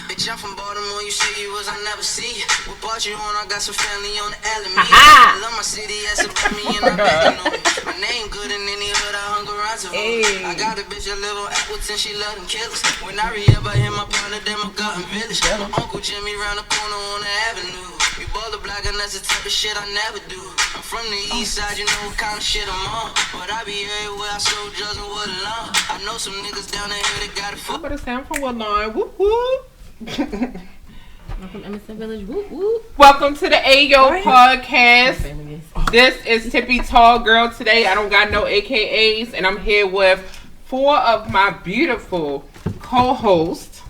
Bitch, I'm from Baltimore, you say you was, I never see you. What part you on? I got some family on the Alameda. I love my city, that's about me, and I bet you know me. My name good in any hood, I hung around to I got a bitch that live on Appleton, she love them killers. When I re-up, I hit my partner, then my garden village. My Uncle Jimmy round the corner on the avenue. We ball the block, and that's the type of shit I never do. I'm from the east side, you know what kind of shit I'm on. But I be everywhere, I sold drugs and Woodlawn. I know some niggas down there that got it for. I better sound from Woodlawn. Whoop whoop. Welcome to Emerson Village. Whoop whoop. Welcome to the Ayooo podcast. This is Tippy Tall Girl today. I don't got no AKAs, and I'm here with 4 of my beautiful co-hosts.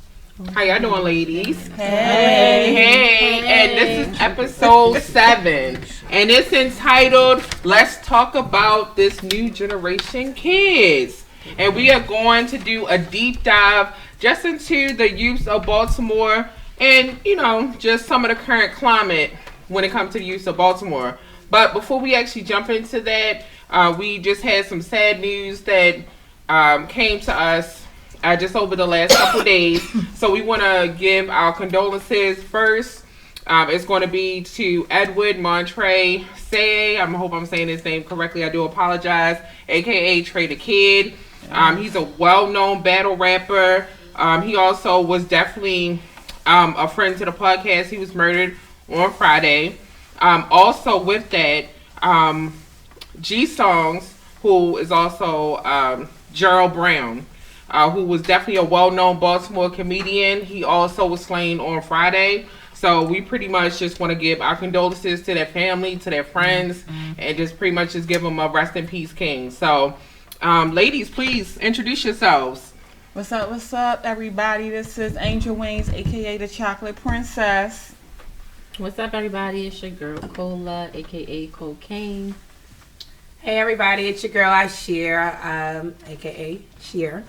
How y'all doing, ladies? Hey. And this is episode 7, and it's entitled "Let's Talk About This New Generation Kids." And we are going to do a deep dive just into the youth of Baltimore and, you know, just some of the current climate when it comes to the youth of Baltimore. But before we actually jump into that, we just had some sad news that came to us just over the last couple days. So we want to give our condolences first. It's going to be to Edward Montre Say. I hope I'm saying his name correctly. I do apologize. AKA Trey the Kid. He's a well-known battle rapper. He also was definitely a friend to the podcast. He was murdered on Friday. Also with that, G-Songs, who is also Gerald Brown, who was definitely a well-known Baltimore comedian. He also was slain on Friday. So we pretty much just want to give our condolences to their family, to their friends, and just pretty much just give them a rest in peace, king. So, ladies, please introduce yourselves. What's up, everybody? This is Angel Wings, aka the Chocolate Princess. What's up, everybody? It's your girl Cola, aka Cocaine. Hey, everybody! It's your girl Ashir, aka Sheer.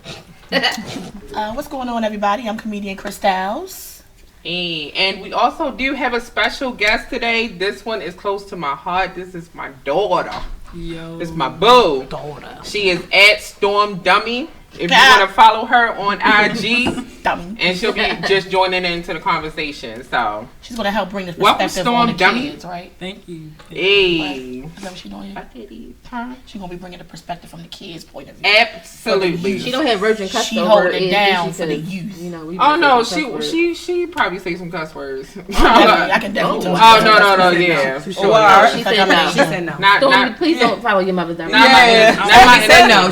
What's going on, everybody? I'm comedian Crystals. Hey, and we also do have a special guest today. This one is close to my heart. This is my daughter. Yo. This is my boo. Daughter. She is at Storm Dummy. If you want to follow her on IG, and she'll be just joining into the conversation. So she's going to help bring the welcome, perspective Storm on the Dummy. kids, right? Thank you. Hey, is that what she's doing? She's going to be bringing the perspective from the kids' point of view. Absolutely. She don't have virgin cuss. She hold it down for the youth. You know, oh no, she probably say some cuss words. I can definitely tell. Oh no, yeah. She said no. Storm, please don't follow your mother's down.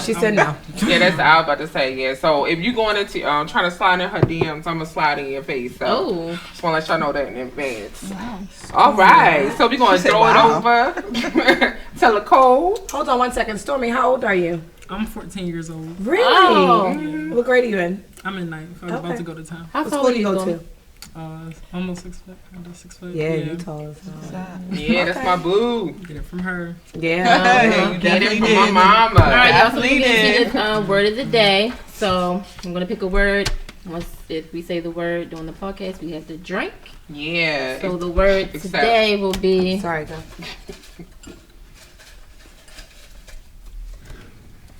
She said no. Yeah, that's what I was about to say. Yeah, so if you going into trying to slide in her DMs, I'm gonna slide in your face. So just want to let y'all know that in advance. Wow. All right, so we're gonna throw it over. Tell a code. Hold on 1 second, Stormy. How old are you? I'm 14 years old. Really? Oh. What grade are you in? I'm in 9th. I was about to go to town. What school do you go to? Almost 6 foot. Under 6 foot. Yeah, you tall as hell. Yeah, that's my boo. Get it from her. Yeah. You get it from my mama. All right, y'all. So we're gonna do this word of the day. So I'm gonna pick a word. If we say the word during the podcast, we have to drink. Yeah. So the word today will be. Sorry, go.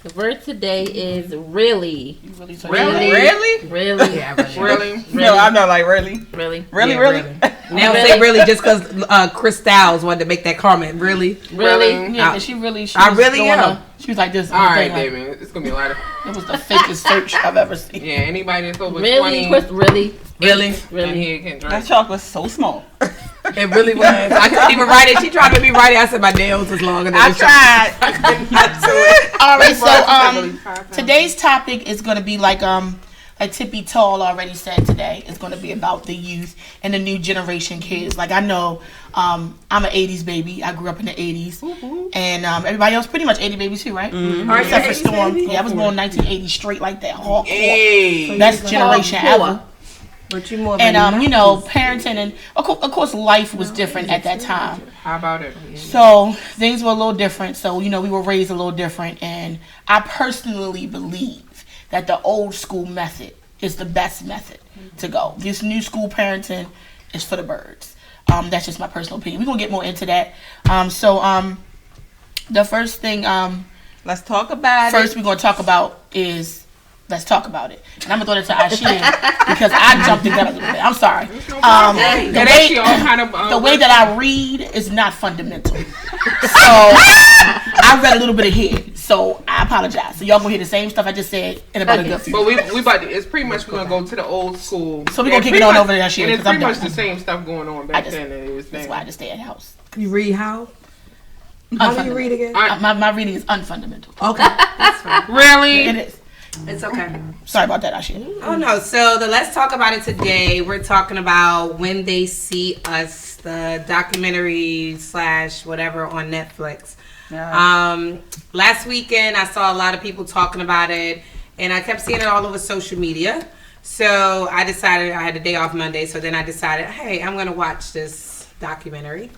The word today is really. Really? Really? Yeah, really? No, I'm not like really. Really? Really? Now say really just because Crystals wanted to make that comment. Really? Yeah, and she I really am. She was like this. All right, baby. It's going to be a lot of... It was the fakest search I've ever seen. Yeah, anybody that's over 20... Really? And he can drink. That chocolate's so small. It really was. I couldn't even write it. She tried to make me write it. I said my nails was long. And I tried. All right, Really today's topic is going to be like Tippy Tall already said today. It's going to be about the youth and the new generation kids. Like I know I'm an 80s baby. I grew up in the 80s. And everybody else pretty much 80 babies too, right? Mm-hmm. Except for Storm. Baby? Yeah, I was born 1980 straight like that. Hardcore. Hey. Best generation ever. But you more and you know, parenting and of course life was different at that time. How about it? So things were a little different. So you know, we were raised a little different, and I personally believe that the old school method is the best method to go. This new school parenting is for the birds. That's just my personal opinion. We're gonna get more into that. The first thing let's talk about first we're gonna talk about is Let's talk about it. And I'm going to throw that to Ashia because I jumped the gun a little bit. I'm sorry. The way that I read is not fundamental. So I read a little bit ahead. So I apologize. So y'all gonna hear the same stuff I just said in about a good few. But we about to, it's pretty much we're gonna go to the old school. So we're gonna kick it on over there, Ashia. And it's pretty much the same stuff going on back then. That's why I just stay at the house. You read how? How do you read again? My reading is unfundamental. Okay, that's fine. Really? It is. It's okay. Sorry about that, Ashia. Oh no. So Let's Talk About It today. We're talking about When They See Us, the documentary / whatever on Netflix. Yeah. Last weekend I saw a lot of people talking about it, and I kept seeing it all over social media. So I decided, I had a day off Monday, so then I decided, hey, I'm gonna watch this documentary.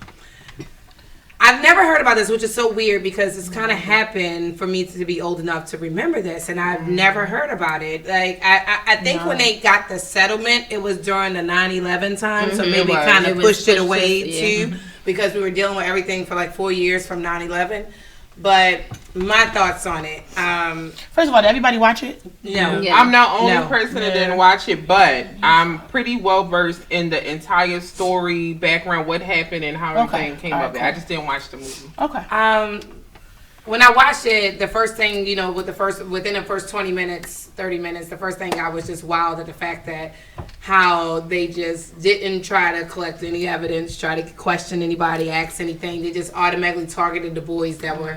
I've never heard about this, which is so weird because it's kind of happened for me to be old enough to remember this, and I've never heard about it. Like I think when they got the settlement, it was during the 9/11 time, so maybe kind of pushed it away too, because we were dealing with everything for like 4 years from 9/11. But my thoughts on it. First of all, did everybody watch it? No. Yeah. I'm the only person that didn't watch it, but I'm pretty well versed in the entire story, background, what happened, and how everything came up. Cool. I just didn't watch the movie. Okay. When I watched it, the first thing, within the first 20 minutes, 30 minutes, the first thing I was just wowed at the fact that how they just didn't try to collect any evidence, try to question anybody, ask anything. They just automatically targeted the boys that were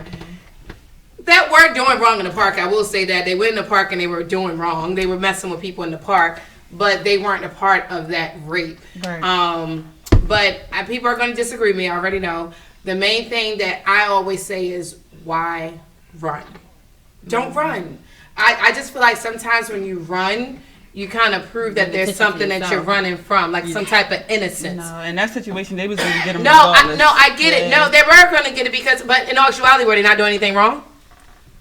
doing wrong in the park. I will say that. They went in the park and they were doing wrong. They were messing with people in the park, but they weren't a part of that rape. Right. But people are going to disagree with me. I already know. The main thing that I always say is, why run? Don't run. I just feel like sometimes when you run, you kind of prove that there's something that you're running from, like some type of innocence. No, in that situation, they was going to get them. I get it. No, they were going to get it but in actuality, were they not doing anything wrong?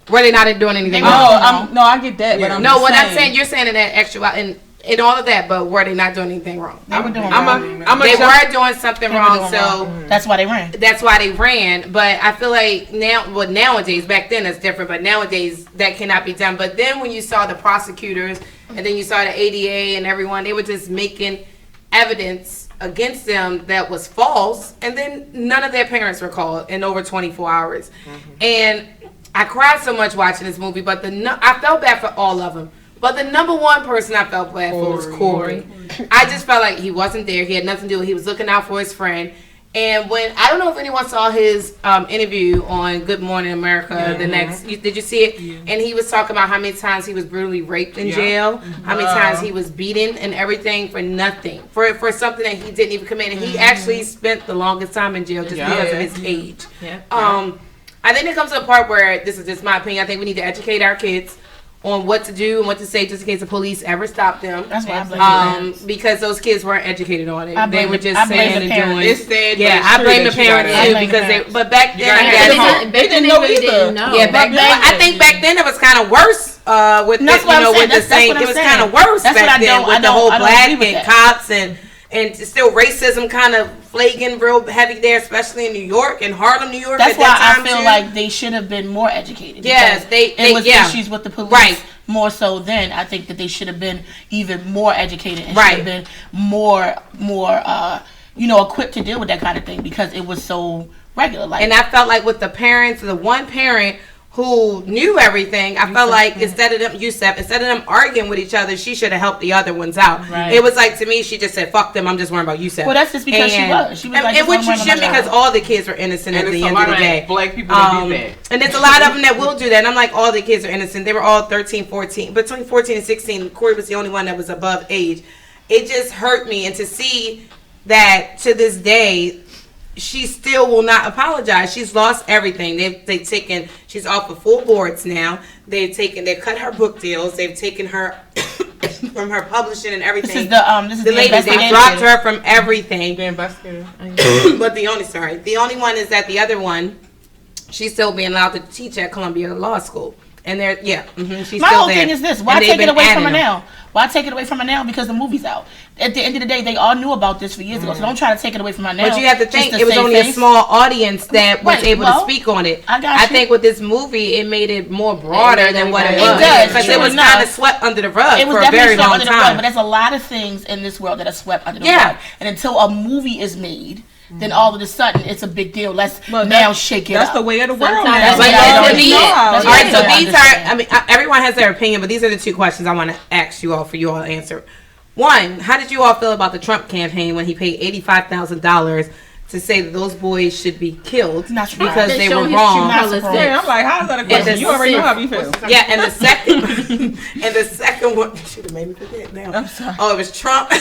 Were they not doing anything wrong? I get that. But I'm saying, you're saying in that actuality, in all of that, but were they not doing anything wrong? They were doing something wrong, so that's why they ran. That's why they ran. But I feel like nowadays, back then it's different, but nowadays that cannot be done. But then when you saw the prosecutors and then you saw the ADA and everyone, they were just making evidence against them that was false, and then none of their parents were called in over 24 hours. Mm-hmm. And I cried so much watching this movie, but I felt bad for all of them. But the number one person I felt bad for was Corey. I just felt like he wasn't there. He had nothing to do. He was looking out for his friend. And I don't know if anyone saw his interview on Good Morning America. Did you see it? Yeah. And he was talking about how many times he was brutally raped in jail, how many times he was beaten and everything for nothing, for something that he didn't even commit. And he actually spent the longest time in jail just because of his age. Yeah. I think it comes to a part where, this is just my opinion, I think we need to educate our kids on what to do and what to say just in case the police ever stop them. That's why I blame because those kids weren't educated on it. They were just saying and doing. It's sad. Yeah, I blame the parents too because but back then they didn't know either. Yeah, I think back then it was kind of worse with the same. It was kind of worse back then with the whole black and cops and still racism kind of flagging real heavy there, especially in New York, in Harlem, New York. That's why I feel like they should have been more educated. Yes, it was issues with the police more so then. I think that they should have been even more educated and should have been more equipped to deal with that kind of thing because it was so regular. And I felt like with the parents, the one parent who knew everything, I felt like instead of them arguing with each other, she should have helped the other ones out. Right. It was like, to me, she just said, "Fuck them, I'm just worrying about Yusef." Well, that's just because she was like, and which you should, because all the kids were innocent at the end of the day. Black people that do that, and there's a lot of them that will do that. And I'm like, all the kids are innocent. They were all 13, 14, between 14 and 16. Corey was the only one that was above age. It just hurt me, and to see that to this day, she still will not apologize. She's lost everything. They've taken. She's off of full boards now. They've cut her book deals. They've taken her from her publishing and everything. This is the lady. They dropped her from everything. The investigator. But the only one is that the other one, she's still being allowed to teach at Columbia Law School. And they're she's My still whole there. thing is this: why And they've take it been away from adding her them. now? Why take it away from her now? Because the movie's out. At the end of the day, they all knew about this for years ago. So don't try to take it away from her now. But you have to just think it was save only a face. small audience that was Right, able well, to speak on it. I got you. think with this movie, it made it more broader than what it It was. does, Because true it was enough. kind of swept under the rug It was for a definitely very swept long under the rug, time. but there's a lot of things in this world that are swept under the Yeah. rug. And until a movie is made, then all of a sudden it's a big deal. Let's Well, now shake it That's up. the way of the world Sometimes now. that's Like, what so I these, know. all That's right, so what I these are, understand. I mean, everyone has their opinion, but these are the two questions I want to ask you all for you all to answer. One, how did you all feel about the Trump campaign when he paid $85,000 to say that those boys should be killed Not surprised. because they were Showing his wrong? true Not colors. surprised. Yeah, I'm like, how's that a question? the You already know how we feel. Yeah, and the second, one, you should have made me forget now. I'm sorry. Oh, it was Trump.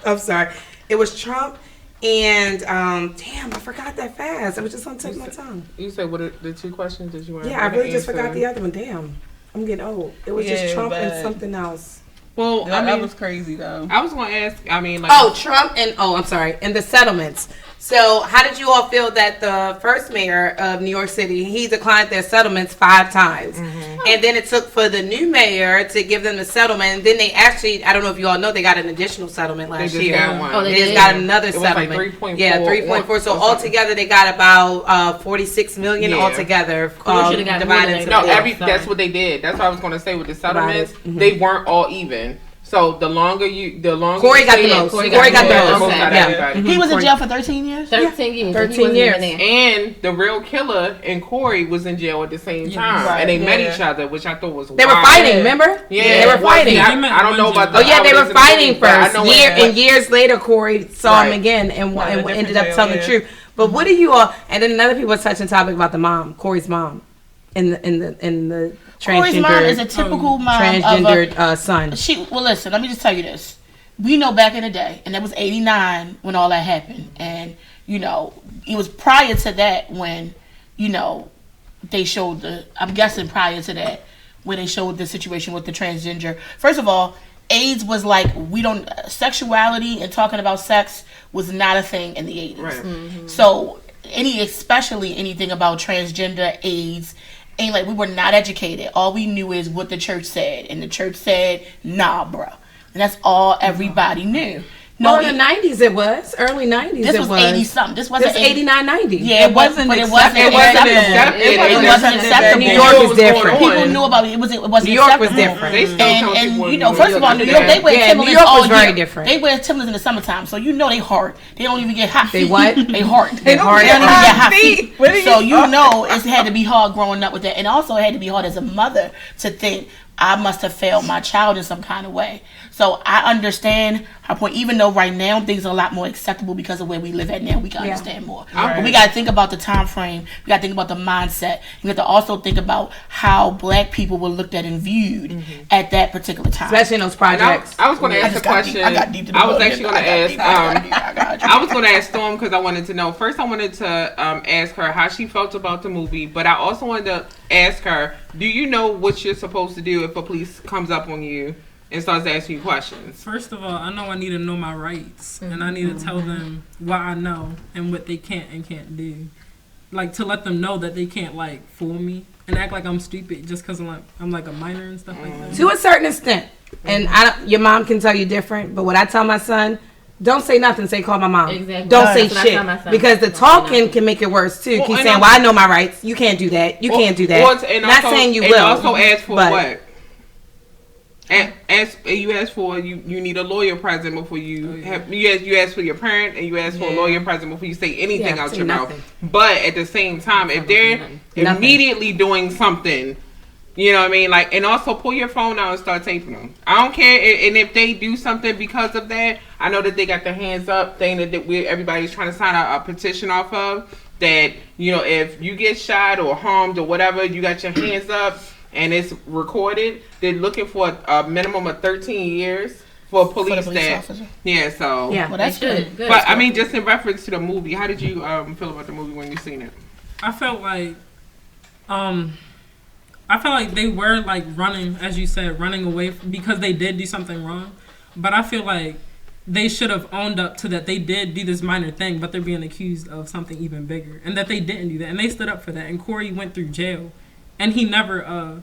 I'm sorry. It was Trump and damn, I forgot that fast. It was just on the tip of my tongue. You said what are the two questions that you want? Yeah, I really just forgot the other one. Damn, I'm getting old. It was just Yeah, Trump and but- something else. Well, That, I that mean, was crazy though. I was going to ask. I mean, like, Oh, Trump and I'm sorry, and the settlements. So, how did you all feel that the first mayor of New York City, he declined their settlements 5 times, and then it took for the new mayor to give them the settlement, and then they actually, I don't know if you all know, they got an additional settlement they last just year. got one. Oh, They they just did? got another It was like settlement. 3.4. Yeah, 3.4. So or something. altogether, they got about 46 million Yeah. altogether. should've got more divided than into that. No, four. that's what they did. That's what I was going to say with the settlements. Divided. They weren't all even. So the longer Corey you got stay the in- most. Corey Corey got got the the most. most. out of Yeah. everybody. He was in jail for 13 years? 13 years. 13 years. And the real killer and Corey was in jail at the same time, right, and they met yeah. each other, which I thought was They were wild. fighting, remember? Yeah, They were fighting. I, They met I don't know one about. jail. Oh yeah, they were hours in the fighting movie, but I first. know And years later, Corey saw him Right. again and Right, a different ended up jail, telling the yeah. truth. But what do you all? And then another people was touching topic about the mom, Corey's mom, in the Corey's mom is a transgender typical mom of a, transgendered son. well, listen, let me just tell you this. We know back in the day, and that was 89 when all that happened. And, you know, it was prior to that when, you know, they showed I'm guessing prior to that, when they showed the situation with the transgender. First of all, AIDS was like, sexuality and talking about sex was not a thing in the 80s. Right. So, especially anything about transgender, AIDS, ain't like, we were not educated. All we knew is what the church said. And the church said, nah, bruh. And that's all everybody knew. No, in the 90s it was. Early 90s this it was was. 80 something. This This wasn't was 89, 90. Yeah, It wasn't but it accepted. wasn't It wasn't acceptable. accepted. It wasn't acceptable. New York is was different. going on. People knew about it. It wasn't New York was acceptable. different. They still tell And people you in know, New first of all, New York, they wear Yeah, Timberlands New York all was very year. different. They wear Timberlands in the summertime, so you know they hard. They don't even get hot They feet. what? They hard. They don't They don't even get get hot hot feet. feet. What are you So you talking know it had to be hard growing up with that, and also it had to be hard as a mother to think I must have failed my child in some kind of way. So I understand her point, even though right now things are a lot more acceptable because of where we live at now. We can understand more. But we got to think about the time frame. We got to think about the mindset. We got to also think about how black people were looked at and viewed at that particular time. Especially in those And projects. I was going to I ask a just got deep. question. I got deep to the I was book. actually going to I got ask. deep. I got I was going to ask Storm because I wanted to know. First, I wanted to ask her how she felt about the movie, but I also wanted to ask her, do you know what you're supposed to do if a police comes up on you and starts asking you questions? First of all, I know I need to know my rights, and I need to tell them what I know and what they can and can't do. Like, to let them know that they can't, like, fool me and act like I'm stupid just because I'm like a minor and stuff like that. To a certain extent. And your mom can tell you different, but what I tell my son, don't say nothing, say call my mom. Exactly. Don't say That's what I tell my shit. son. Because the Don't say talking nothing. can make it worse too. Well, Keep and saying, I'm- well, I know my rights. You can't do that. You can't do that. And Not also, saying you and will. also ask for but- what? And you ask for you need a lawyer present before you have you ask for your parent and you ask for a lawyer present before you say anything Yeah, out say your nothing. mouth. But at the same time, if they're Nothing. immediately doing something, you know what I mean, like, and also pull your phone out and start taping them. I don't care, and if they do something because of that, I know that they got their hands up thing that everybody's trying to sign a petition off of. That, you know, if you get shot or harmed or whatever, you got your hands up and it's recorded. They're looking for a minimum of 13 years for police that. officer. Yeah, so Yeah. Well, that's good. Good. But I mean, just in reference to the movie, how did you feel about the movie when you seen it? I felt like they were like running, as you said, running away because they did do something wrong. But I feel like they should have owned up to that they did do this minor thing, but they're being accused of something even bigger, and that they didn't do that, and they stood up for that. And Corey went through jail, and he never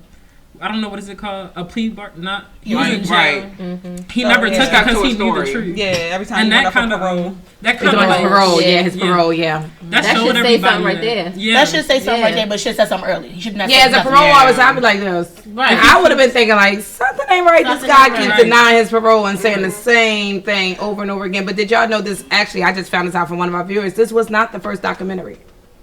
I don't know what is it called, a plea bar, not he was in jail. Right. He never took it because he knew the truth. Yeah, every time And he that went up for kind parole. of that His kind of like parole, yeah, his parole, yeah. that should showed say everybody something right that. there. Yeah, That should say something Yeah. right there, but should say something early. He shouldn't have Yeah, said as a nothing. parole Yeah. officer, I'd be like this. Right. I would have been thinking like something ain't right. This Something guy ain't keeps right. denying his parole and saying the same thing over and over again. But did y'all know this? Actually, I just found this out from one of our viewers. This was not the first documentary.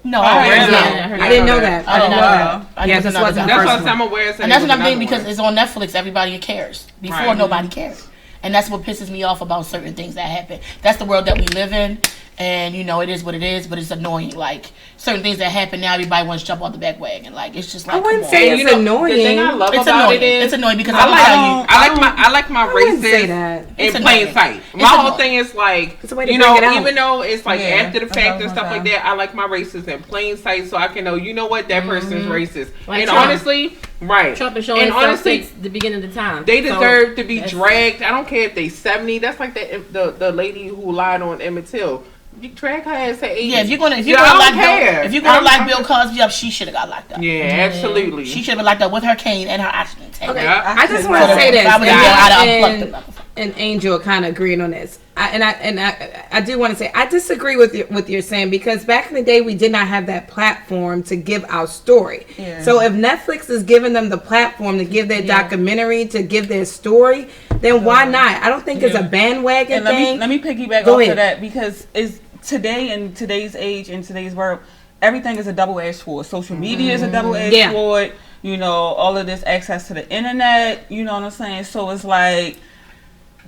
No, really? didn't know. Yeah, I didn't know that. I didn't know that. I Yeah, didn't this know wasn't that. the That's first what one. I'm aware of. And that's another thing because it's on Netflix. Everybody cares. Before Right. nobody cared, and that's what pisses me off about certain things that happen. That's the world that we live in, and you know it is what it is. But it's annoying. Like certain things that happen now, everybody wants to jump off the back wagon. Like it's just like I wouldn't come say on. it's annoying. The thing I love It's about annoying. it is It's annoying because I I'm telling you. like I like my wouldn't say races that. in It's plain annoying. sight. It's My whole annoying. thing is like It's a way to you bring know it out. even though it's like Yeah, after the that's fact what and I was stuff gonna like say. that. I like my races in plain sight so I can know you know what that person's racist. Like And Trump. honestly, right. Trump is showing And himself honestly, since the beginning of the time. they So, deserve to be that's- dragged. I don't care if they 70. That's like the lady who lied on Emmett Till. You drag her ass at 80. Yeah, if you're gonna I lock don't care. lock Bill Cosby up, she should have got locked up. Yeah, absolutely. She should have been locked up with her cane and her oxygen tank. Okay, Yeah. I just want to say this. If I was in there, I'd have unplugged And, them. and Angel kind of agreeing on this. I do want to say I disagree with your saying because back in the day we did not have that platform to give our story. Yeah. So if Netflix is giving them the platform to give their documentary, to give their story, then why not? I don't think it's a bandwagon And thing. let me piggyback Go off ahead. of that because it's today in today's age in today's world, everything is a double-edged sword. Social media is a double-edged Yeah. sword. You know, all of this access to the internet. You know what I'm saying? So it's like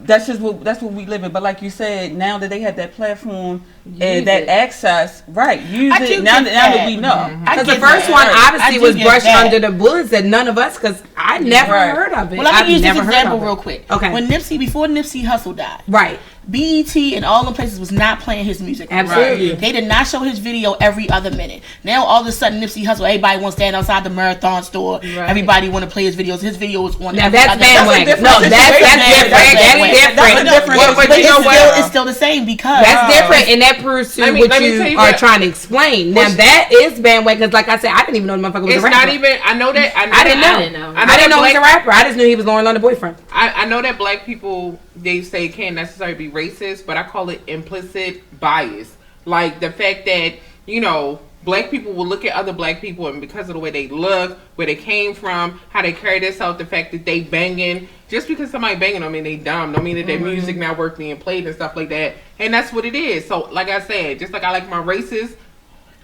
that's what we live in. But like you said, now that they have that platform and that it. access, right? Use I it do now get that we that. know. I Because the get first that. one I obviously do was get brushed that. under the bullets that none of us, because I never Right. heard of it. Well, let I've me use this never heard example of it. real quick. Okay. When before Nipsey Hussle died, Right. BET and all the places was not playing his music. Absolutely. They did not show his video every other minute. Now all of a sudden Nipsey Hussle, everybody wants to stand outside the Marathon store. Right. Everybody want to play his videos. His video was on. Now every that's other- bandwagon. No, that's That's different. bandwagon. That's different. But you know what? It's still the same because That's different, and that proves to Let me what tell you you are that- trying to explain. Now What's- that is bandwagon, because like I said, I didn't even know the motherfucker was It's a rapper. not even. I know that. I didn't know. I didn't know. I didn't know he was a black- rapper. I just knew he was Lauren London boyfriend. I know that black people they say can't necessarily be racist, but I call it implicit bias. Like the fact that black people will look at other black people and because of the way they look, where they came from, how they carry themselves, the fact that they banging. Just because somebody banging don't mean they dumb. Don't mean that their music not worth being played and stuff like that. And that's what it is. So like I said, just like I like my races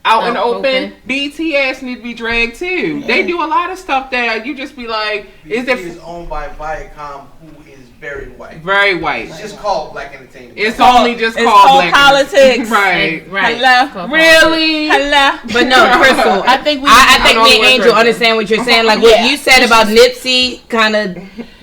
out in the open, BT ass need to be dragged too. They do a lot of stuff that you just be like, is BT it is owned by Viacom, who is very white. very white? It's just called Black Entertainment. It's only just It's called called black politics. right. Right. Hello. Really? Hello. But no, Crystal, I think I think know me and what Angel you're- understand what you're saying. Like what Yeah. you said about Nipsey, kind of.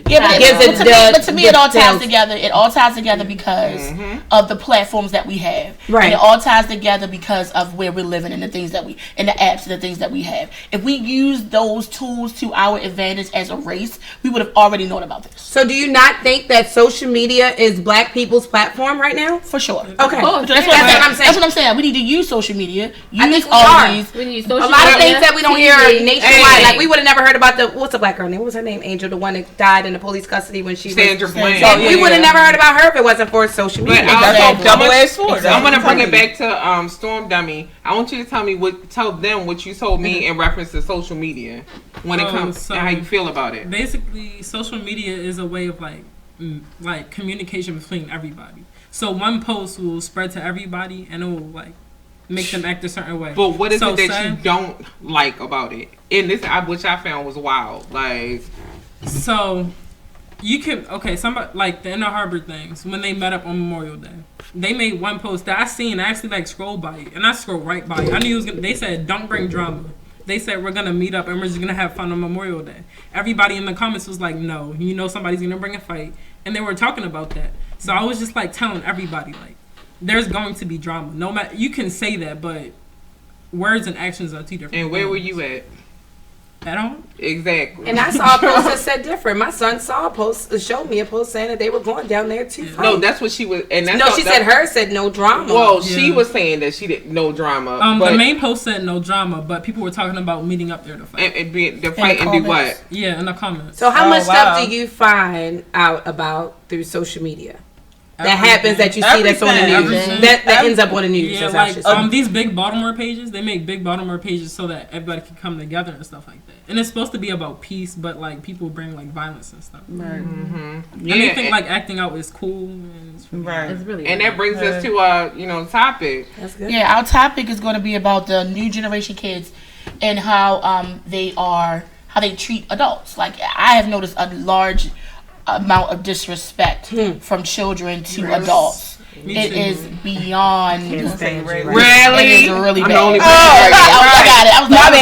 Yeah, but, Gives it but to me, it all ties details. together. It all ties together because of the platforms that we have. Right. And it all ties together because of where we're living and the things that and the apps and the things that we have. If we use those tools to our advantage as a race, we would have already known about this. So do you not think that social media is black people's platform right now? For sure. Okay. That's what That's what I'm saying. That's what I'm saying. We need to use social media. Use I think we all are. these. We need A social lot of media, things that we don't hear TV. nationwide. Hey. Like we would have never heard about what's the black girl name? What was her name? Angel, the one that died in the police custody when she Sandra was. Bland. Oh, yeah, we would have yeah. never heard about her if it wasn't for social But media. also, Double-edged sword. I'm gonna bring it Exactly. back to Storm Dummy. I want you to tell them what you told me in reference to social media when it comes so- to how you feel about it. Basically, social media is a way of like communication between everybody. So one post will spread to everybody, and it will like make them act a certain way. But what is So it that say- you don't like about it? And this, which I found was wild. Like, So you can somebody like the Inner Harbor things when they met up on Memorial Day. They made one post that I seen. I actually like scrolled by it, and I scrolled right by it. I knew it was gonna. They said don't bring drama. They said we're gonna meet up and we're just gonna have fun on Memorial Day. Everybody in the comments was like, no, somebody's gonna bring a fight, and they were talking about that. So I was just like telling everybody like, there's going to be drama. No matter you can say that, but words and actions are two different. and where were things. you at? at home. Exactly. And I saw a post that said different. My son saw a post, showed me a post saying that they were going down there to fight. No, that's what she was. And that's no, she said hers said no drama. Well, she was saying that she didn't no drama. The main post said no drama, but people were talking about meeting up there to fight. And be the fight and do what? Yeah, in the comments. So how much stuff do you find out about through social media? That happens that you see that's on the news. That ends up on the news. Yeah, like these big Baltimore pages, they make big Baltimore pages so that everybody can come together and stuff like that. And it's supposed to be about peace, but like people bring like violence and stuff. Right. And they think like acting out is cool. And it's right. It's really and that brings us to our topic. That's good. Yeah, our topic is going to be about the new generation kids and how they treat adults. Like I have noticed a large amount of disrespect from children to adults. It is beyond. Really? It is really bad. I got it. I was like,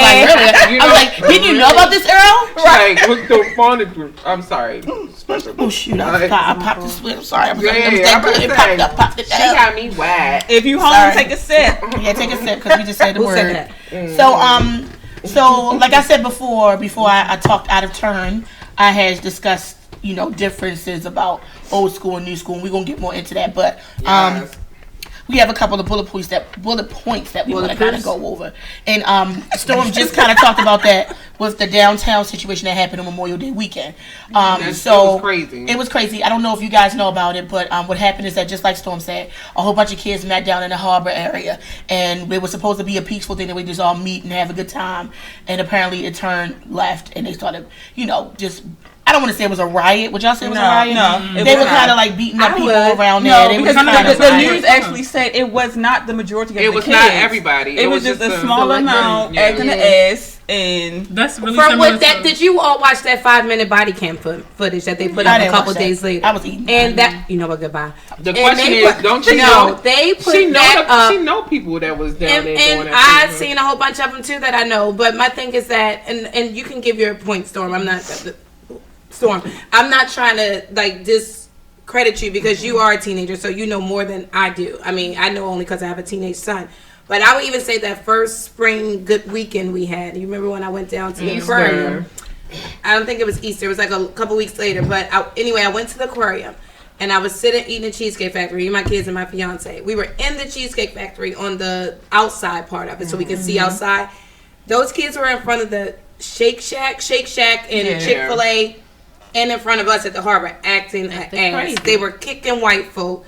really? I was like, didn't you know about this, Earl? Right. With the phone. I'm sorry. Special. Oh shoot! I popped the switch. I'm sorry. I'm She got me wet. If you home, take a sip. Yeah, take a sip because we just said the word. So like I said before I talked out of turn, I had discussed differences about old school and new school, and we're gonna get more into that. But we have a couple of bullet points that we want to kind of go over. And Storm just kind of talked about that with the downtown situation that happened on Memorial Day weekend. It was crazy. It was crazy. I don't know if you guys know about it, but what happened is that, just like Storm said, a whole bunch of kids met down in the harbor area, and it was supposed to be a peaceful thing that we just all meet and have a good time. And apparently it turned left, and they started, just. I don't want to say it was a riot. Would y'all say it was a riot? No. They were kind of like beating up people around there. Because the news actually said it was not the majority of the kids. It was not everybody. It was just a small amount acting the ass. And that's really from what that. Did you all watch that 5-minute body cam footage that they put up a couple days later? I was eating. And that goodbye. The question is, don't you know? They put that up. She know people that was down there doing and I've seen a whole bunch of them too that I know. But my thing is that, and you can give your point, Storm. Storm, I'm not trying to discredit you because you are a teenager, so you know more than I do. I mean, I know only because I have a teenage son. But I would even say that first spring good weekend we had. You remember when I went down to the aquarium? I don't think it was Easter. It was like a couple weeks later. But anyway, I went to the aquarium and I was sitting eating a Cheesecake Factory. My kids and my fiance. We were in the Cheesecake Factory on the outside part of it, so we could see outside. Those kids were in front of the Shake Shack, and Chick-fil-A. And in front of us at the harbor, acting an ass. Crazy. They were kicking white folk,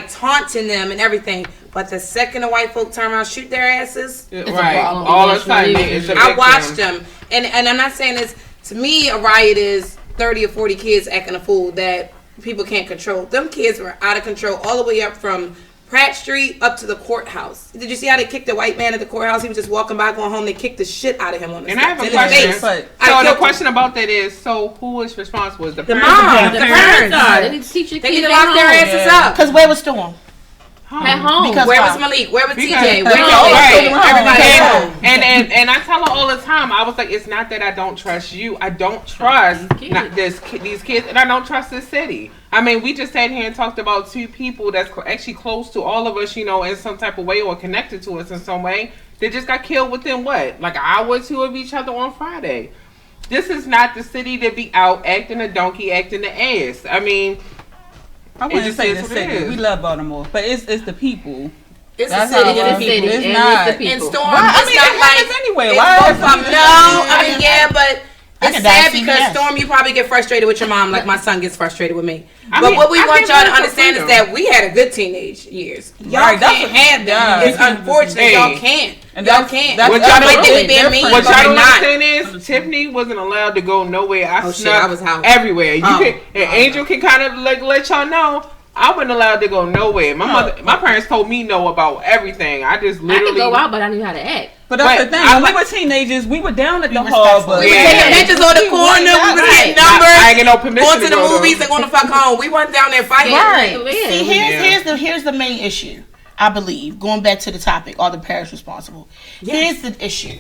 taunting them and everything. But the second the white folk turn around, shoot their asses, all the time. I watched them, and I'm not saying this. To me, a riot is 30 or 40 kids acting a fool that people can't control. Them kids were out of control all the way up from Pratt Street up to the courthouse. Did you see how they kicked the white man at the courthouse? He was just walking by, going home. They kicked the shit out of him on the steps. And I have a question. So the question about that is, who was responsible? Was the mom, parents? the parents. They need to teach your kids. They need to lock their asses up. Because where was Storm? At home. Because where was Malik? Where was TJ? Where was everybody at home? And I tell her all the time, I was like, it's not that I don't trust you. I don't trust these kids, and I don't trust this city. I mean, we just sat here and talked about two people that's actually close to all of us, in some type of way or connected to us in some way. They just got killed within like an hour or two of each other on Friday. This is not the city to be out acting a donkey, acting the ass. I mean, I wouldn't say the city. We love Baltimore, but it's the people. It's the city. It's not. And Storm, it's not like anyway. But it's sad because Storm, you probably get frustrated with your mom like my son gets frustrated with me. But what we want y'all to understand is that we had a good teenage years. Y'all can't have that. It's unfortunate. Y'all can't. Y'all can't. What y'all don't understand is Tiffany wasn't allowed to go nowhere. I was everywhere. Angel can kind of let y'all know. I wasn't allowed to go nowhere. My parents told me no about everything. I just literally. I could go out, but I knew how to act. But that's the thing. When we were teenagers, we were down at the harbor. We were taking pictures on the corner. We were getting numbers. I ain't get no permission going to the movies and going to fuck home. We weren't down there fighting. Right. See, here's the main issue. I believe, going back to the topic, are the parents responsible? Yes. Here's the issue.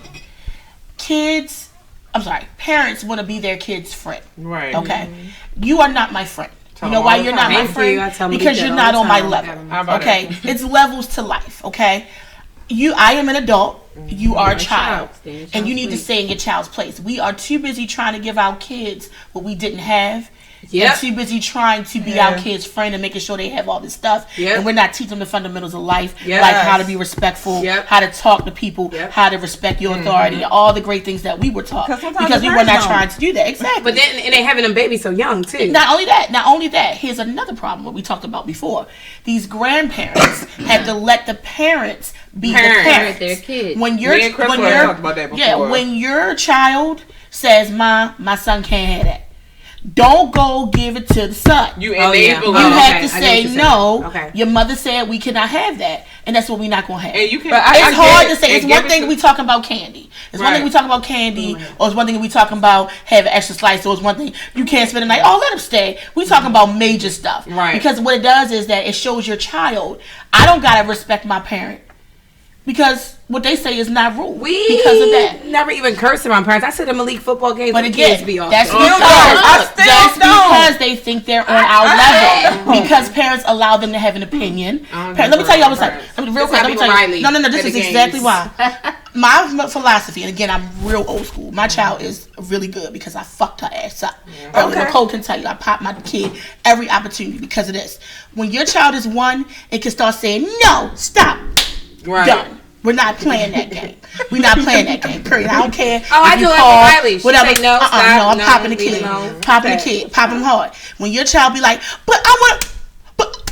Parents want to be their kid's friend. Right. Okay. You are not my friend. You know why you're not my friend? Because you're not on my level. Okay? It's levels to life, okay? I am an adult. You are a child, Stay in your and you child's need to place. stay in your child's place. We are too busy trying to give our kids what we didn't have. Yep. And too busy trying to be our kids' friend and making sure they have all this stuff. Yep. And we're not teaching them the fundamentals of life, Yes. like how to be respectful, Yep. how to talk to people, Yep. how to respect your authority, all the great things that we were taught. 'Cause sometimes Because the we were not parents don't. trying to do that. Exactly. But then, and they having them babies so young too. Not only that, here's another problem what we talked about before. These grandparents have to let the parents be Parent the parents. their kids. When you're, Me and Chris when were you're, talking about that yeah, before. when your child says, "Ma, my son can't have that," don't go give it to the son. You Oh, yeah. enable You Oh, them. have okay. to I get say what you're saying. no. Okay. Your mother said we cannot have that, and that's what we're not gonna have. And you can. But It's hard to say. and It's give one it thing to- we talking about candy. It's one thing Right. we talking about candy, or it's one thing we talking about have an extra slice, or it's one thing you can't spend the night. Oh, let them stay. We talking about major stuff, Right. Because what it does is that it shows your child, I don't gotta respect my parent because what they say is not rule. Because of that. never even cursed around parents. I said in Malik football games, But the again, kids be off. that's the- because, I still that's don't. because they think they're on our level. Because parents allow them to have an opinion. don't Let me think tell you, I we're was like, parents. real That's quick, how let me people tell you. Riley No, this at is the exactly games. why. My philosophy, and again, I'm real old school. My child is really good because I fucked her ass up. Okay. Nicole can tell you, I pop my kid every opportunity because of this. When your child is one, it can start saying, no, stop, Right. done. We're not playing that game. We're not playing that game. Period. I don't care. Oh, I if do you it call, with Riley. She whatever. say, no, stop, no, I'm no, popping the leave it kid. alone. Popping the Okay. kid. Popping him hard. When your child be like, but I want, but,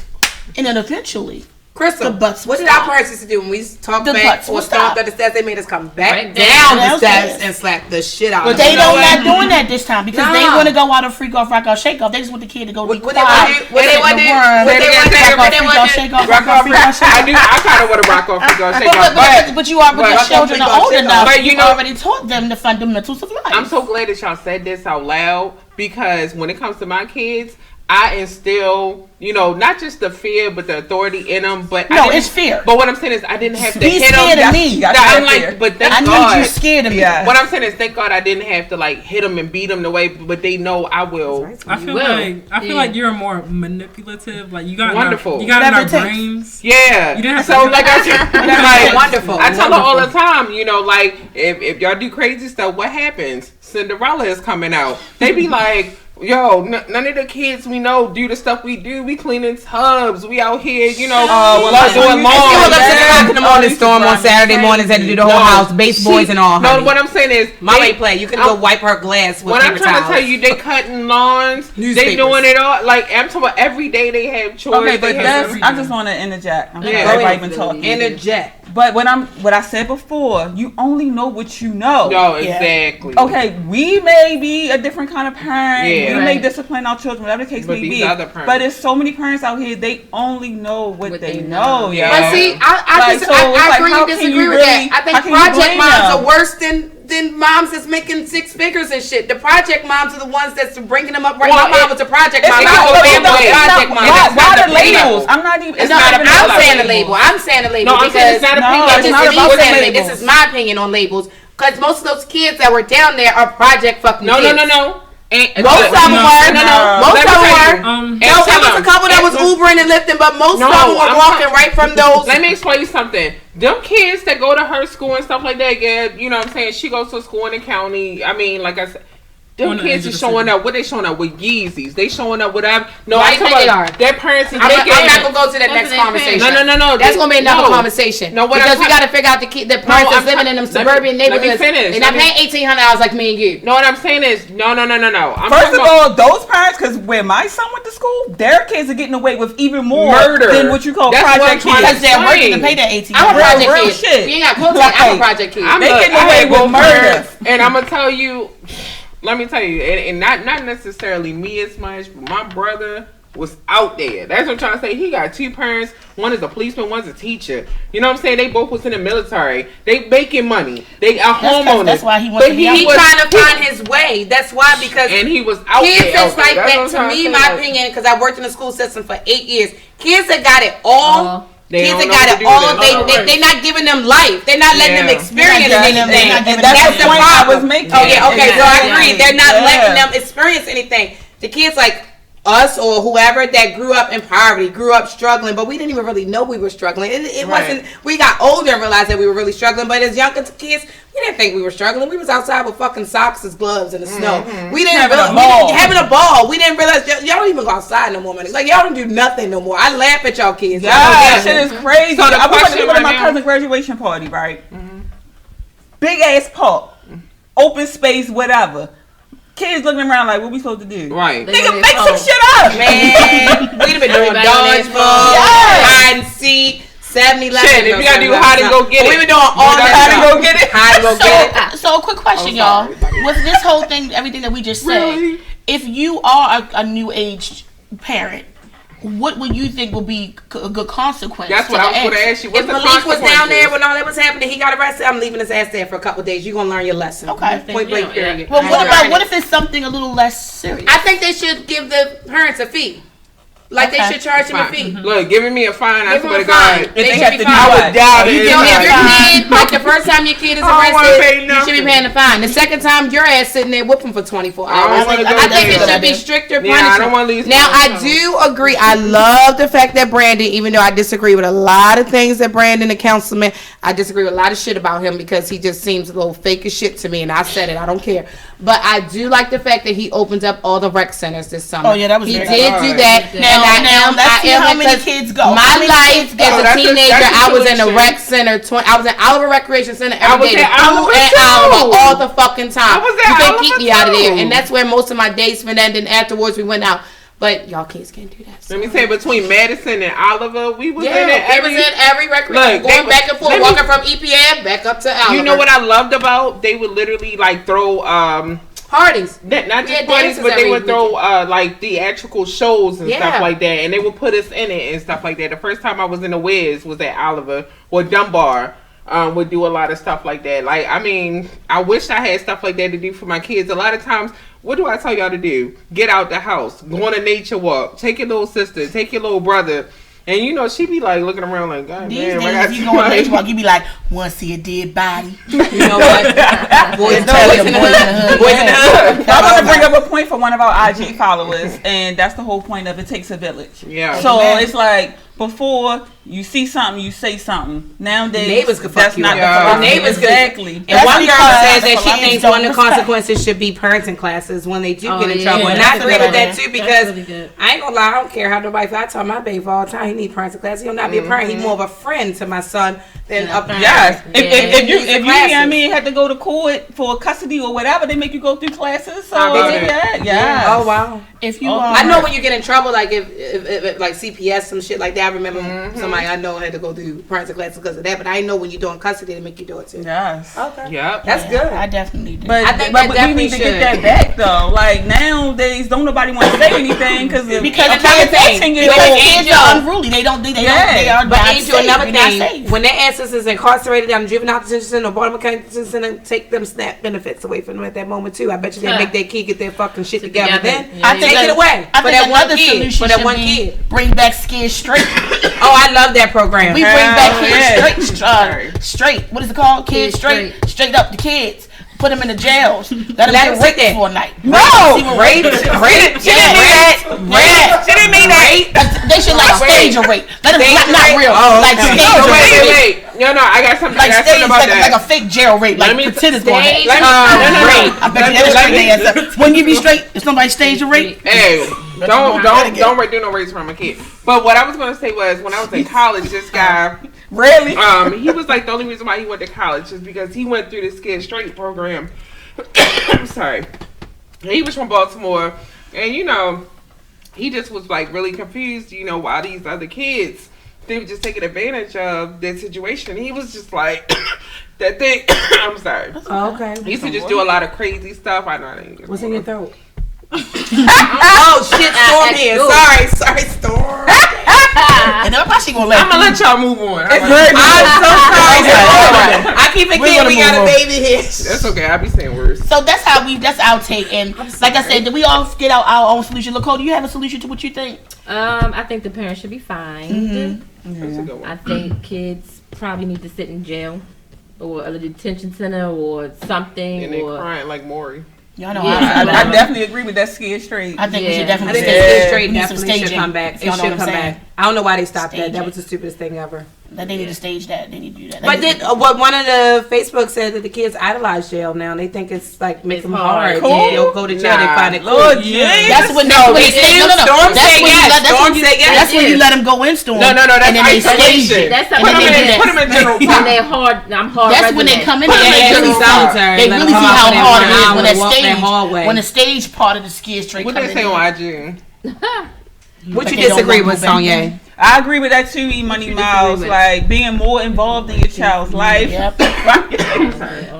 and then eventually, Crystal, the butts what will did our stop. parents used to do when we talked The back butts or will stomped stop. up the steps? They made us come back Right down the downstairs. steps and slap the shit out But of They them. you know don't what? not doing that this time because they Nah. want to go out and freak off, rock off, shake off. They just want the kid to go be What they quiet. want to do? What they sit want in to the do? worm, What they want to do? rock What off, they freak want off, to shake do? off, rock off, freak off, shake I off. do. I kind of want to rock off and go shake off, But you are, but- your children are old enough. But you know- already taught them the fundamentals of life. I'm so glad that y'all said this out loud because when it comes to my kids, I instill, not just the fear, but the authority in them. But No, I didn't- it's fear. But what I'm saying is, I didn't have to Be hit them. scared of me. No, I'm like, but thank I God. need you scared of me. Yeah. What I'm saying is, thank God I didn't have to like hit them and beat them the way, but they know I will. I feel will. like you're more manipulative. Like you got Wonderful. You got in our Whatever it takes. brains. Yeah. You didn't have so to- like I said, like, Wonderful. I tell her all the time, like if y'all do crazy stuff, what happens? Cinderella is coming out. They be like, yo, none of the kids we know do the stuff we do. We cleaning tubs. We out here, doing You lawn. woke up 6 o'clock in the morning, storm on Saturday mornings, had to do the whole house, base boys and all. No, honey. what I'm saying is, Mom ain't play. You can go wipe her glass with What I'm paper trying towels. to tell you, they cutting lawns. They Newspapers. doing it all. Like I'm talking about every day they have chores. Okay, but they have that's. everything. I just want to interject. I'm sorry, Yeah. everybody been talking. Interject. But what I said before, you only know what you know. No, exactly. Okay, we may be a different kind of parent. Yeah. We may Right. discipline our children, whatever the case But may these be. other parents- But there's so many parents out here, they only know what they know. Yeah. But see, I Like, so it's like, agree how and can disagree you with really- that. I think how can you project blame moms them? are worse than moms that's making 6 figures and shit. The project moms are the ones that's bringing them up right. Well, My mom was a project it's mom. not I a was big a way. project mom. Why not the a big labels? level. I'm not even. It's No, not I'm even about saying the labels. label. I'm saying the label No, I'm saying it's because not a No, big it's level. not this is about me the saying it. labels. This is my opinion on labels. Because most of those kids that were down there are project fucking No, kids. no. Most of them were. No. Most Let of me them tell were. you. No, And there tell was a them. couple that was And- Ubering and lifting, but most No, of them were I'm walking not- right from those. Let me explain you something. Them kids that go to her school and stuff like that, yeah, you know what I'm saying? She goes to a school in the county. I mean, like I said, them On the kids edge of is the showing city. up. What they showing up with Yeezys? They showing up with that. No, Why I'm you think talking they about are? their parents is I'm not making. gonna go to that That's next what they conversation. saying. No. That's gonna be another No. conversation. No, what because I'm we ta- got to figure out the parents No, that's I'm living ta- in them let me- suburban let me neighborhoods. finish. They're not paying $1,800 like me and you. No, what I'm saying is, no. I'm First talking of all, those parents, because where my son went to school, their kids are getting away with even more Murder. than what you call That's what I'm project trying to Because kids. they're working to Explain. pay that 18. I'm a Real project real kid. shit. You ain't got quotes. I'm a Like, project kid. I'm They a- getting I away had with both murder. parents, and I'm gonna tell you. Let me tell you, and not necessarily me as much, but my brother was out there. That's what I'm trying to say. He got 2 parents. One is a policeman, one's a teacher. You know what I'm saying? They both was in the military. They making money. They are homeowners. That's why he wants to be He out. trying to find his way. That's why, because And he was out kids there. that's like That's what that, I'm to trying me, say, my like, opinion, because I worked in the school system for 8 years. Kids that got it all. They Kids don't that know got what it to do all, with it. they not giving them life. They're not letting them Yeah. experience They're not giving them- anything. they're not giving And them that's the point I was making. Oh yeah, okay, so I Exactly. agree. They're not Yeah. letting them experience anything. The kids like, us or whoever that grew up in poverty, grew up struggling, but we didn't even really know we were struggling. It wasn't. We got older and realized that we were really struggling. But as young kids, we didn't think we were struggling. We was outside with fucking socks as gloves in the snow. We didn't having a ball. We didn't realize y'all don't even go outside no more, man. Like y'all don't do nothing no more. I laugh at y'all kids. That shit is crazy. So I went to my cousin's graduation party, right? Big ass park, open space, whatever. Kids looking around like, what we supposed to do? Right. Nigga, make some shit up. Man, we'd have been doing dodgeball, hide and seek, 7-Eleven. Shit, if you gotta do hide and go get it. We been doing all that. Hide and go get it. Hide and go get it. So a quick question, y'all. With this whole thing, everything that we just said, if you are a new age parent, what would you think would be a good consequence? That's what I was going to ask you. What's if Malik was down there when all that was happening, he got arrested, I'm leaving his ass there for a couple of days. You're going to learn your lesson. Okay. Point blank period. Well, what if it's something a little less serious? I think they should give the parents a fee. Like they should charge him a fee. Look, giving me a fine, I swear to God. They should be I would doubt it. If your kid, like the first time your kid is arrested, you should be paying the fine. The second time, your ass sitting there whipping for 24 hours. I think it should be stricter punishment. I don't want to Now, I do agree. I love the fact that Brandon, even though I disagree with a lot of things that Brandon, the councilman, I disagree with a lot of shit about him because he just seems a little fake as shit to me, and I said it. I don't care. But I do like the fact that he opened up all the rec centers this summer. Oh yeah, that was he very did good. do that. Now let's see how many kids go. My life as a teenager, I was in a rec center. I was in Oliver Recreation Center every day. Oliver all the fucking time. You can't keep me out of there, and that's where most of my days spent. And then afterwards, we went out. But y'all kids can't do that. So. Let me say, between Madison and Oliver, we was in every recreation. Going back and forth, walking from EPF back up to Oliver. You know what I loved about? They would literally like throw parties. Not just parties, but they would throw like theatrical shows and stuff like that, and they would put us in it and stuff like that. The first time I was in the Wiz was at Oliver or Dunbar. Would do a lot of stuff like that. Like, I mean, I wish I had stuff like that to do for my kids. A lot of times, what do I tell y'all to do? Get out the house, go on a nature walk, take your little sister, take your little brother. And you know, she be like looking around like, God these damn, days, you go on a nature walk, you be like, want to see a dead body. You know what? Boys in the hood. I want to bring up a point for one of our IG followers, and that's the whole point of it takes a village. Yeah. So it's like, before you see something, you say something. Nowadays, neighbors can fuck you not up. Neighbors exactly. And one girl says that she thinks one of the consequences should be parenting classes when they do get in trouble. And I agree with that too because I ain't gonna lie, I don't care how nobody. I tell my baby all the time he need parenting classes. He'll not be a parent. He's more of a friend to my son than a parent. Yes. If you I mean had to go to court for custody or whatever, they make you go through classes. So yeah. Oh wow. If you I know when you get in trouble, like if like CPS, some shit like that. I remember somebody I know had to go through parenting classes because of that, but I know when you're doing custody, they make you do it too. Yes. Okay. Yep. That's good. I definitely do. But I think we need to get that back though. Like nowadays, don't nobody want to say anything because another thing, kids are unruly. They are. But Angel, another thing, when their ancestors incarcerated down in juvenile detention center or Baltimore County Detention Center, take them SNAP benefits away from them at that moment too. I bet you they make their kid get their fucking shit together. Then take it away. I think another solution should be bring back Scared Straight. Oh, I love that program. We bring back kids straight. What is it called? Kids straight. Straight up the kids. Put them in the jails. Let them get raped for a night. No! Rape. She didn't mean that. They should like stage a rape. Let them not real. Like stage a rape. Wait. No, I got something. Like stage about that. Like a fake jail rape. Like pretend it's going on. No. I bet you that's when you be straight, if somebody stage a rape. Hey, don't do no rapes from a kid. But what I was gonna say was when I was in college, this guy really, he was like the only reason why he went to college is because he went through the Scared Straight program. I'm sorry. He was from Baltimore, and you know, he just was like really confused. You know, why these other kids they were just taking advantage of their situation. He was just like that thing. I'm sorry. Oh, okay. He used to just do a lot of crazy stuff. I know. What's in your throat? Oh shit, Storm here. Sorry, Storm. And I'm actually gonna let y'all move on. I'm so sorry. I keep forgetting we got a baby here. That's okay. I'll be saying words. So that's our take. And like I said, did we all get our own solution? Nicole, do you have a solution to what you think? I think the parents should be fined. That's a good one. I think kids probably need to sit in jail or a detention center or something. And they crying like Maury. Y'all know I how I definitely agree with that scared straight. I think we should I definitely think stay. the Scared Straight We need some definitely should staging, come back. if It y'all know should what I'm come saying. back. I don't know why they stopped that. Staging. That was the stupidest thing ever. That they need to stage that. They need to do that. But then, what one of the Facebook said that the kids idolize jail now. They think it's like make them hard. Cool. Yeah, they'll go to jail. They Nah. find it cool. Lord, yeah. That's when No, they they stage. did. No. Storm That's said when you yes. let. Storm said yes. That's when you let them go in Storm. No, that's and then they isolation. stage it. That's And something then they do Put them that. in general when they're hard. I'm hard. That's when they come in Put and them they in really general see. solitary. They Let really them see come how out for hard that it is 1 when hour, that walk that stage. hallway. When the stage part of the Scared Straight What comes they say in. on IG? What Like you they don't disagree want with, no Sonya? baby. I agree with that too, E Money Miles. Like being more involved in your child's life. Yep.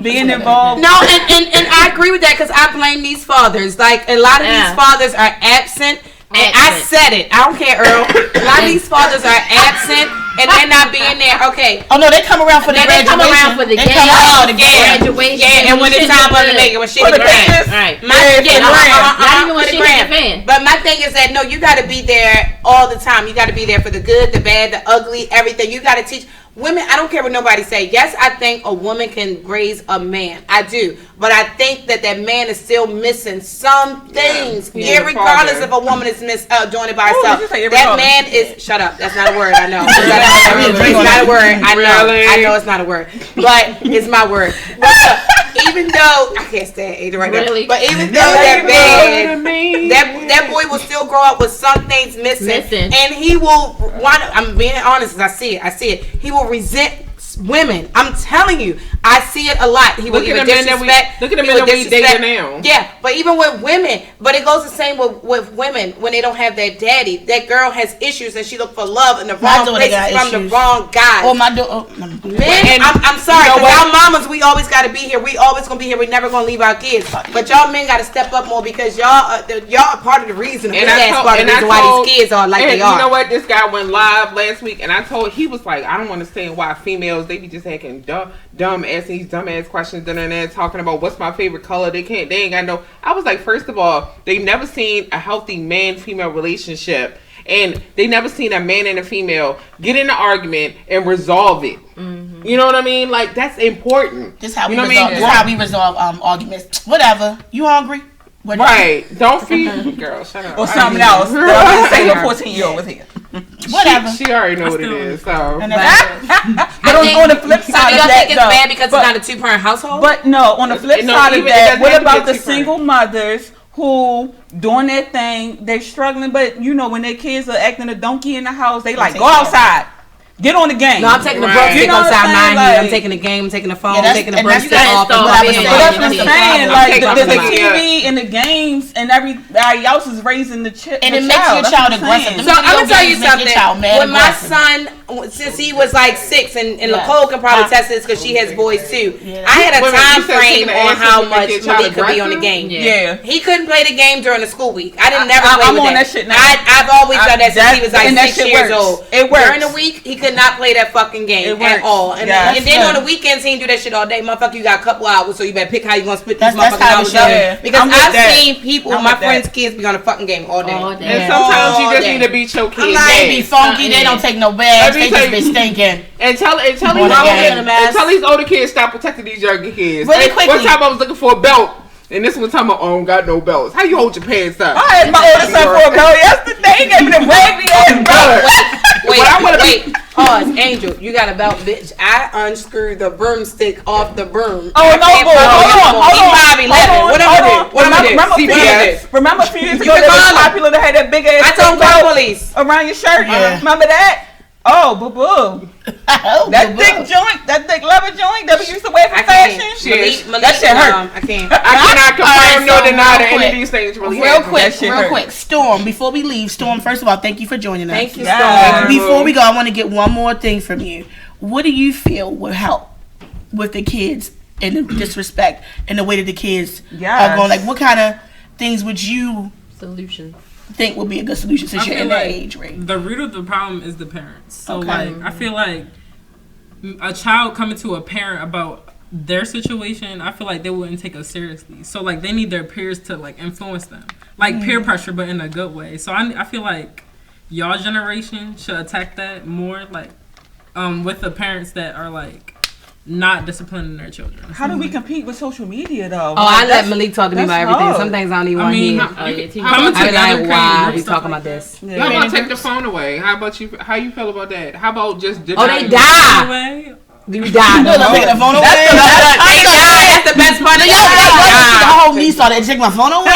Being involved. No, and I agree with that because I blame these fathers. Like a lot of these fathers are absent. And I said it. I don't care, Earl. A lot of these fathers are absent and they're not being there. Okay. Oh no, they come around for the They graduation. come around for the They game. come around for the Yeah. Graduation. Yeah, and when it's time for the nigga, when shit hit the fan. Right. Not even when shit hit the fan. But my thing is that no, you got to be there all the time. You got to be there for the good, the bad, the ugly, everything. You got to teach women. I don't care what nobody say. Yes, I think a woman can raise a man. I do, but I think that man is still missing some things. Yeah, Regardless father. if a woman is doing it by Ooh, herself. did you say That irregardless? man is. Shut up. That's not a word. I know. It's not a word. I know. Really? I know it's not a word, but it's my word. But even though I can't stand Ada right Really? now, but even though that man, that boy will still grow up with some things missing. And he will want. I'm being honest. I see it. He will resent women. I'm telling you, I see it a lot. He will Look even at the men that we disrespect. look at the he men will that we disrespect- dating now. Yeah, but even with women, but it goes the same with women when they don't have that daddy. That girl has issues and she look for love in the My wrong daughter places got from the issues. wrong guys. Oh my daughter. Men, I'm sorry, you know because what? our mamas, we always got to be here. We always gonna be here. We never gonna leave our kids. But y'all men got to step up more because y'all are part of the reason. And I told, part of the reason why these kids are like and they are. You know what? This guy went live last week, and I told he was like, I don't understand why females they be just acting dumb, asking these dumb ass questions, and then talking about what's my favorite color. They ain't got no. I was like, first of all, they never seen a healthy man female relationship. And they never seen a man and a female get in an argument and resolve it. Mm-hmm. You know what I mean? Like, that's important. This how we you know resolve. This how we resolve arguments. Whatever. You hungry? Whatever. Right. Don't feed girl. Shut up. Or something else. I say your 14-year-old was here. Whatever. She already know what it is. So. And But on the flip So side do of y'all that, think it's though, bad because it's not a two-parent household? But no, on the flip No, side of even- it that, doesn't what have to be about a the two-parent. single mothers who doing their thing, they struggling, but you know when their kids are acting a donkey in the house, they like go outside, get on the game. No, I'm taking the Right. broomstick You know what outside I'm my saying? head. I'm Like- taking the game, I'm taking the phone, Yeah, I'm that's- taking the and that's- broomstick that's off. the- and whatever putting it they- But in. that's what I'm saying. Like taking the my TV and the games and everybody else is raising the child. And it makes your child aggressive. So I'm gonna tell you Video games make your child something. mad When my aggressive. son, since he was like 6, and Yeah. Nicole can probably test this because she has boys too. Yeah. I had a Wait a minute, time you said frame taking the on answers how would make much your child Malik could be on the aggressive? game. Yeah. He couldn't play the game during the school week. I didn't never I- play I'm with on that shit now. I've always done that since he was like and that 6 shit years works. old. It works. During the week, he could not play that fucking game It at works. all. And, Yeah. and then on the weekends, he didn't do that shit all day. Motherfucker, you got a couple hours, so you better pick how you gonna split these That's motherfucking how it hours should up. be. Because I'm with I've that. seen people, I'm my with that. friends' kids be on a fucking game all day. All day. And sometimes you All just day. need to beat your kids. like, They be funky. They don't take no baths. Let me They tell just be you- stinking. And tell these Wanna older get a mess. and tell these older kids stop protecting these younger kids. Really Hey, quickly. one time I was looking for a belt, and this one time I don't got no belts. How you hold your pants up? I had my oldest son for a girl yesterday. He gave me the wavy ass belt. Wait, pause, Angel. You got a belt, bitch. I unscrewed the broomstick off the broom. Oh, I no, can't boy, follow hold you on, anymore. hold He on, 5'11". hold on, What I'm hold gonna on. do? What I'm gonna do? Remember a few years You ago can that call was him. popular to have that big ass I told belt call police. around your shirt. Yeah. Remember that? Oh, boo-boo. That thick joint, that thick leather joint that we used to wear for I fashion. can't. Malik, That shit hurt. I can't. I cannot confirm Alright, nor so deny real that any quick. of these things really Real happened. quick, That shit real hurt. quick. Storm, before we leave, Storm, first of all, thank you for joining us. Thank you, Yeah. Storm. Before we go, I want to get one more thing from you. What do you feel would help with the kids and the disrespect and the way that the kids are going? Like, what kind of things would you Solution. think would be a good solution since I you're feel in that like age range? the root of the problem is the parents. So Okay. like I feel like a child coming to a parent about their situation, I feel like they wouldn't take us seriously. So like they need their peers to like influence them, like peer pressure, but in a good way. So I feel like y'all generation should attack that more, like with the parents that are like not disciplining their children. How do we compete with social media though? Oh, I let Malik talk to me about everything. Some things I don't even want to hear. Coming I be like, together, why we stuff talking like about this? How about take the phone away? How about you? How you feel about that? How about just Oh, they die. Away. You die. Take the phone away. They die. That's the best part of Yo, the my whole niece started to take my phone away.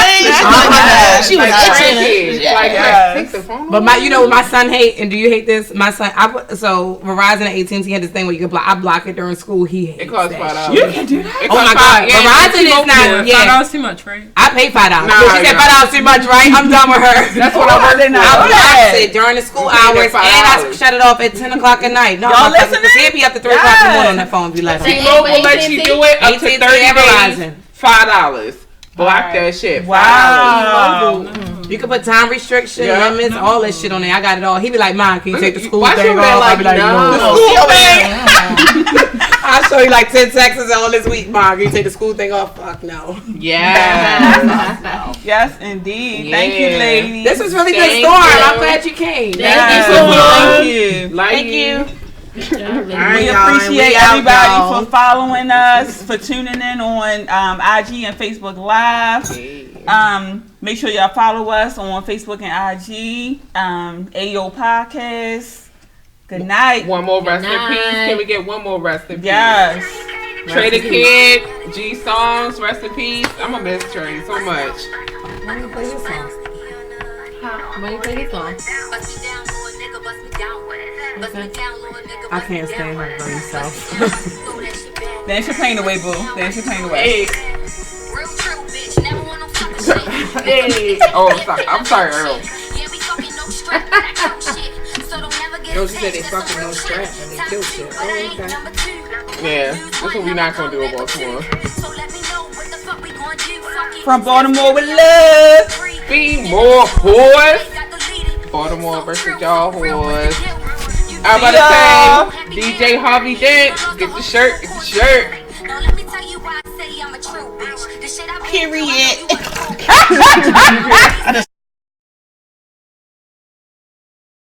She was itching. Take the phone But away. you know what my son hate, and do you hate this? My son, so Verizon and AT&T had this thing where you could block. I block it during school. He hates It costs that $5. shit. You can do that. Oh my God, Verizon is not. Yeah, $5 too much, right? I pay $5. Nah, She said $5 too much, right? I'm done with her. That's what I work didn't know. I for. blocked it during the school You paid hours, that and I $5. shut it off at 10 o'clock at night. No, Y'all because listening? he'd be up to 3 o'clock in the morning on that phone if you let him. T-Mobile lets you do it up to AT&T 30 and days. Verizon. $5. Block that shit. $5. Wow. You can put time restriction, Yeah. limits, all that shit on there. I got it all. He be like, Mom, can you take the school Why thing should they off? I like, be like, no. no. I'll show you like 10 texts all this week, Mom. Can you take the school thing off? Fuck no. Yeah. Yes, indeed. Thank you, Yeah. ladies. This was really good Thank storm. you. I'm glad you came. Yes, so much. thank you. Thank you. We Alright, y'all, appreciate we out, everybody y'all. for following us, for tuning in on IG and Facebook Live. Make sure y'all follow us on Facebook and IG. Ayooo Podcast. Good night. One more rest in night. peace. Can we get one more rest in peace? Yes. Trey the Kid, G Songs, rest in peace. I'm gonna miss Trey so much. Why you play this song? Why you play this song? I can't stand her by herself. Dance your pain away, boo. Dance your pain away. Hey. Hey. Oh, I'm sorry, Earl. Yo, she said they fucking no strap and they kill shit. Oh, okay. Yeah, that's what we're not gonna do in Baltimore. From Baltimore with love. Be more whores. Baltimore versus y'all whores. I'm about to say, DJ Harvey Dent, get the shirt, get the shirt. Period.